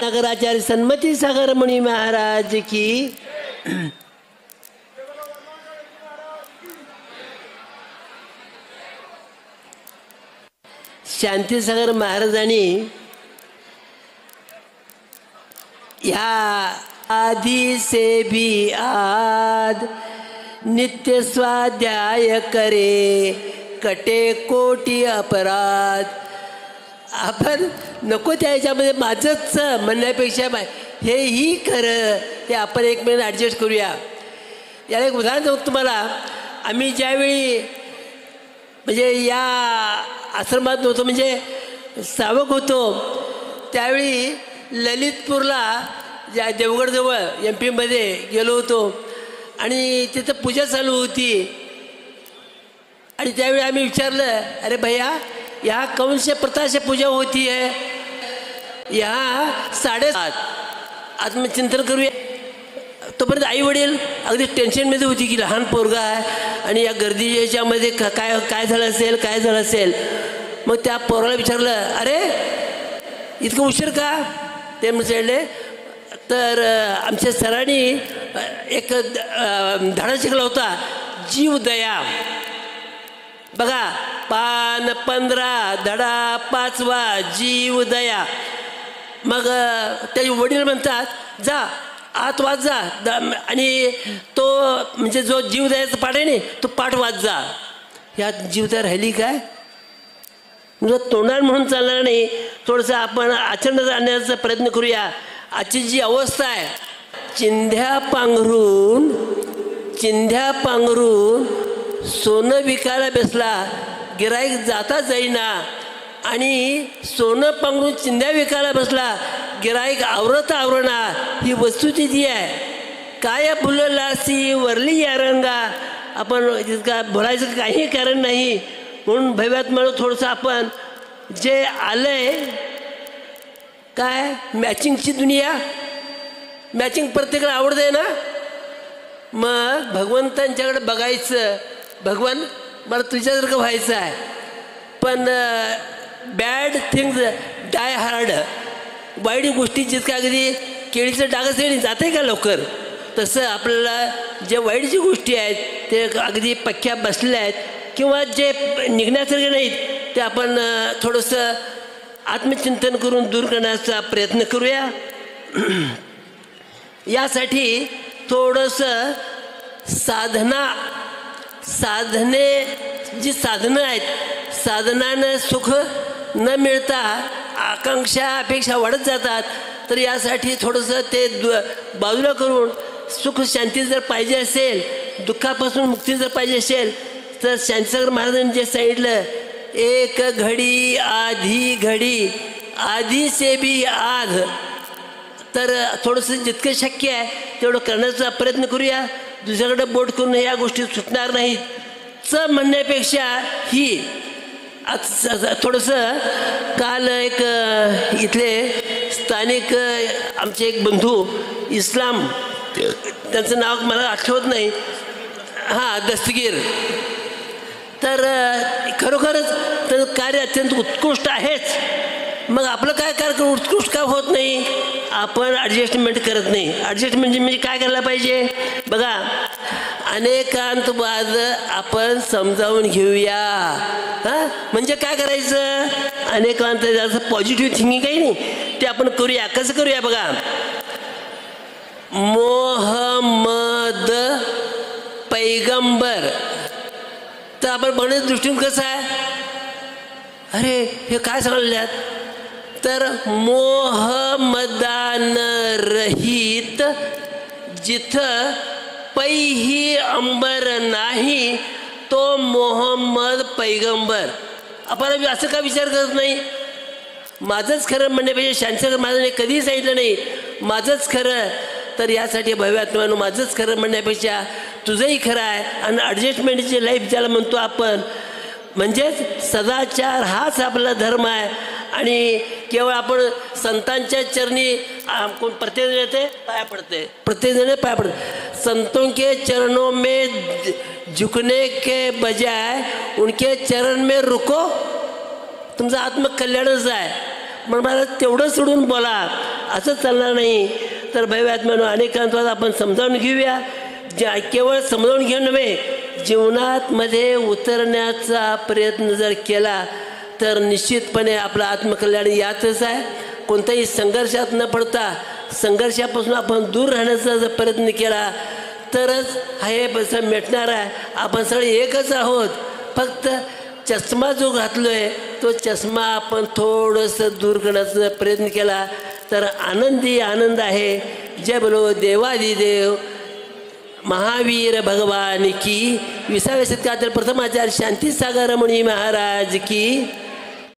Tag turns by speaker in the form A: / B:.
A: नगराचार्य सन्मती सागर मुनी महाराज की। शांतीसागर महाराजांनी या आदि से भी आद नित्य स्वाध्याय करे कटे कोटी अपराध। आपण नको त्याच्यामध्ये माझंच म्हणण्यापेक्षा हेही खरं ते आपण एक मिनिट ॲडजस्ट करूया। याला एक उदाहरण देऊ तुम्हाला। आम्ही ज्यावेळी म्हणजे या आश्रमात नव्हतो म्हणजे सावक होतो त्यावेळी ललितपूरला ज्या देवगडजवळ MP मध्ये गेलो होतो आणि तिथं पूजा चालू होती आणि त्यावेळी आम्ही विचारलं अरे भैया यहाँ कौन से प्रथा से पूजा होती है? यहाँ 7:30 आत्मचिंतन करूया। तोपर्यंत आई वडील अगदी टेन्शनमध्ये होती की लहान पोरगा आहे आणि या गर्दीच्यामध्ये काय झालं असेल। मग त्या पोराला विचारलं अरे इतकं उशीर का? ते म्हटले तर आमच्या सरांनी एक धडा शिकला होता जीवदया। बघा पान 15 धडा 5वा जीवदया। मग त्याचे वडील म्हणतात जा आत वाच जा आणि तो म्हणजे जो जीवदयाचा पाठ आहे ना तो पाठ वाच जा। यात जीवदया राहिली काय? म्हणजे तोंडाळ म्हणून चालणार नाही, थोडंसं आपण आचरणात आणण्याचा प्रयत्न करूया। आजची जी अवस्था आहे चिंध्या पांघरून सोनं विकायला बसला गिराईक जाता जाईना आणि सोनं पांघरून चिंध्या विकायला बसला गिराईक आवरणा। ही वस्तुस्थिती आहे। काय फुललासी वरली या रंगा। आपण का बोलायचं काही कारण नाही म्हणून भव्यात म्हणून थोडंसं आपण जे आलंय काय मॅचिंगची दुनिया। मॅचिंग प्रत्येकाला आवडते ना। मग भगवंतांच्याकडे बघायचं भगवान मला तुझ्यासारखं व्हायचं आहे पण बॅड थिंग्स डाय हार्ड। वाईट गोष्टी जितक्या अगदी केळीचं डागच नाही जाते का लवकर तसं आपल्याला जे वाईट जी गोष्टी आहेत ते अगदी पक्क्या बसल्या आहेत किंवा जे निघण्यासारखे नाहीत ते आपण थोडंसं आत्मचिंतन करून दूर करण्याचा प्रयत्न करूया। यासाठी थोडंसं जी साधनं आहेत साधनानं सुख न मिळता आकांक्षा अपेक्षा वाढत जातात। तर यासाठी थोडंसं ते बाजूला करून सुख शांती जर पाहिजे असेल दुःखापासून मुक्ती जर पाहिजे असेल तर शांतीसागर महाराजांनी जे सांगितलं एक घडी आधी से भी आध। तर थोडंसं जितकं शक्य आहे तेवढं करण्याचा प्रयत्न करूया। दुसऱ्याकडे बोट करून या गोष्टी सुटणार नाहीत म्हणण्यापेक्षा ही थोडंसं काल एक इथले स्थानिक आमचे एक बंधू इस्लाम त्यांचं नाव मला आठवत नाही दस्तगीर। तर खरोखरच त्याचं कार्य अत्यंत उत्कृष्ट आहेच। मग आपलं काय कार्य उत्कृष्ट का होत नाही? आपण ॲडजस्टमेंट करत नाही। ॲडजस्टमेंट म्हणजे काय करायला पाहिजे? बघा अनेकांतवाद आपण समजावून घेऊया। म्हणजे काय करायचं? अनेकांत असं पॉझिटिव्ह थिंकिंग काही नाही ते आपण करूया। कसं करूया? बघा मोहम्मद पैगंबर तर आपण बघण्याच्या दृष्टीने कसं आहे अरे हे काय सांगल्यात तर मोहम्मदान रहित जिथं पैही अंबर नाही तो मोहम्मद पैगंबर। आपण असं का विचार करत नाही? माझंच खरं म्हणण्यापेक्षा शांतीसागर महाराजांनी कधीही सांगितलं नाही माझंच खरं। तर यासाठी भव्यात्म्यानं माझंच खरं म्हणण्यापेक्षा तुझंही खरं आहे आणि ॲडजस्टमेंटची लाईफ ज्याला म्हणतो आपण म्हणजेच सदाचार हाच आपला धर्म आहे। आणि केवळ आपण संतांच्या चरणी कोण प्रत्येक जण येते पाया पडते संतों के चरणों में झुकने के बजाय उनके चरण में रुको तुमचं आत्मकल्याणच आहे। मग मला तेवढं सोडून बोला असं चालणार नाही. तर भव्यात्म्यानं अनेकांचा आपण समजावून घेऊया. केवळ समजावून घेऊन नव्हे, जीवनात मध्ये उतरण्याचा प्रयत्न जर केला तर निश्चितपणे आपलं आत्मकल्याण यातच आहे. कोणत्याही संघर्षात न पडता संघर्षापासून आपण दूर राहण्याचा जर प्रयत्न केला तरच हे पैसा मिटणार आहे. आपण सगळे एकच आहोत. फक्त चष्मा जो घातलो आहे तो चष्मा आपण थोडंसं दूर करण्याचा प्रयत्न केला तर आनंदी आनंद आहे. जय बोलो देवादिदेव महावीर भगवान की. 20व्या शतकातील प्रथम आचार्य शांतीसागर मुनी महाराज की.